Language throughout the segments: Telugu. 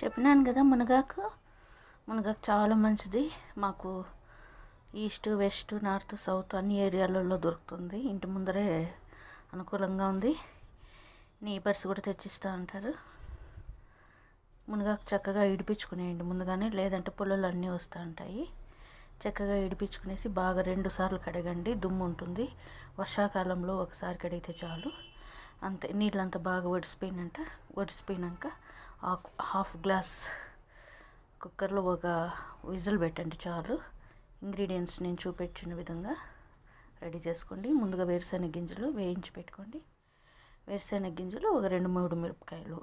చెప్పినాను కదా మునగాకు చాలా మంచిది. మాకు ఈస్ట్ వెస్ట్ నార్త్ సౌత్ అన్ని ఏరియాలలో దొరుకుతుంది. ఇంటి ముందరే అనుకూలంగా ఉంది. నేబర్స్ కూడా తెచ్చిస్తూ ఉంటారు. మునగాకు చక్కగా ఇడిపించుకునేయండి ముందుగానే, లేదంటే పుల్లలు అన్నీ వస్తూ ఉంటాయి. చక్కగా ఇడిపించుకునేసి బాగా 2 సార్లు కడగండి, దుమ్ము ఉంటుంది. వర్షాకాలంలో ఒకసారి కడిగితే చాలు, అంతే. నీళ్ళంతా బాగా ఒడిసిపోయినాక హాఫ్ గ్లాస్ కుక్కర్లో ఒక విజిల్ పెట్టండి చాలు. ఇంగ్రీడియంట్స్ నేను చూపించిన విధంగా రెడీ చేసుకోండి. ముందుగా వేరుశెనగ గింజలు వేయించి పెట్టుకోండి. వేరుశెనగ గింజలు ఒక 2-3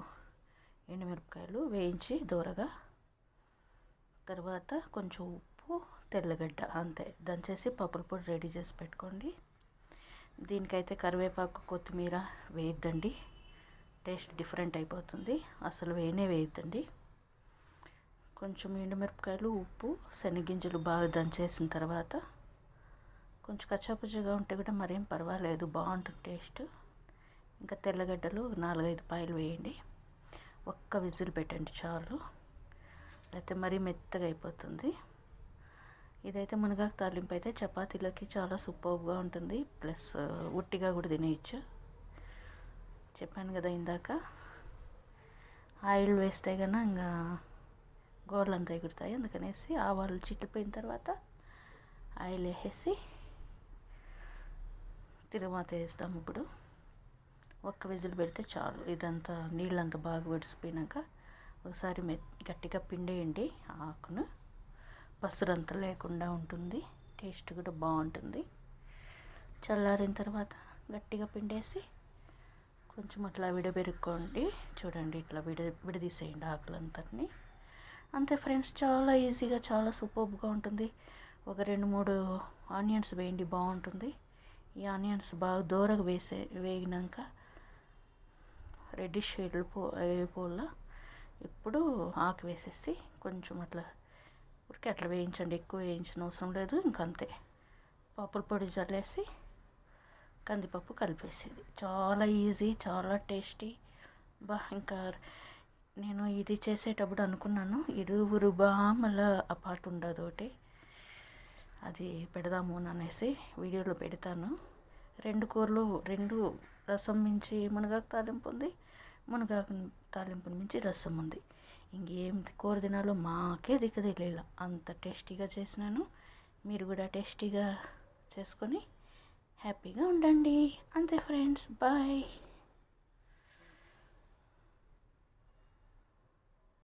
ఎండుమిరపకాయలు వేయించి దూరగా, తర్వాత కొంచెం ఉప్పు, తెల్లగడ్డ, అంతే దంచేసి పప్పుల పొడి రెడీ చేసి పెట్టుకోండి. దీనికైతే కరివేపాకు కొత్తిమీర వేయద్దండి, టేస్ట్ డిఫరెంట్ అయిపోతుంది. అసలు వేయద్దండి. కొంచెం ఎండుమిరపకాయలు, ఉప్పు, శనగింజలు బాగా దంచేసిన తర్వాత, కొంచెం కచ్చాపచ్చాగా ఉంటే కూడా మరేం పర్వాలేదు, బాగుంటుంది టేస్ట్. ఇంకా తెల్లగడ్డలు 4-5 పాయలు వేయండి. ఒక్క విజిల్ పెట్టండి చాలు, లేకపోతే మరీ మెత్తగా అయిపోతుంది. ఇదైతే మునగాకు తాలింపు అయితే చపాతీలోకి చాలా సూపర్గా ఉంటుంది. ప్లస్ ఉట్టిగా కూడా తినేయచ్చు. చెప్పాను కదా ఇందాక, ఆయిల్ వేస్తే కన్నా ఇంకా గోర్లంతా ఎగురుతాయి. అందుకనేసి ఆవాలు చిట్లిపోయిన తర్వాత ఆయిల్ వేసేసి తిరువాత వేస్తాం. ఇప్పుడు ఒక్క విజిల్ పెడితే చాలు. ఇదంతా నీళ్ళంతా బాగా వడిసిపోయినాక ఒకసారి గట్టిగా పిండేయండి. ఆకును పసురంతా లేకుండా ఉంటుంది, టేస్ట్ కూడా బాగుంటుంది. చల్లారిన తర్వాత గట్టిగా పిండేసి కొంచెం అట్లా విడబెరుక్కోండి. చూడండి, ఇట్లా విడదీసేయండి ఆకులంతటిని. అంతే ఫ్రెండ్స్, చాలా ఈజీగా, చాలా సూపర్గా ఉంటుంది. ఒక 2-3 ఆనియన్స్ వేయండి, బాగుంటుంది. ఈ ఆనియన్స్ బాగా దూరగా వేగినాక రెడ్డిష్ షేడ్ అయిపోలా. ఇప్పుడు ఆకు వేసేసి కొంచెం అట్లా అట్లా వేయించండి. ఎక్కువ వేయించిన అవసరం లేదు. ఇంకంతే, పప్పుల పొడి చల్లేసి కందిపప్పు కలిపేసేది. చాలా ఈజీ, చాలా టేస్టీ. ఇంకా నేను ఇది చేసేటప్పుడు అనుకున్నాను, ఇరువురు బామల ఆ పాట ఉండదు ఒకటి, అది పెడదాము అనేసి వీడియోలో పెడతాను. 2 కూరలు, 2 రసం మించి మునగాకు తాలింపు ఉంది, మునగాకు తాలింపుని మించి రసం ఉంది. ఇంకేం కూర తినాలో మాకే తెలియల, అంత టేస్టీగా చేసినాను. మీరు కూడా టేస్టీగా చేసుకొని హ్యాపీగా ఉండండి. అంతే ఫ్రెండ్స్, బాయ్.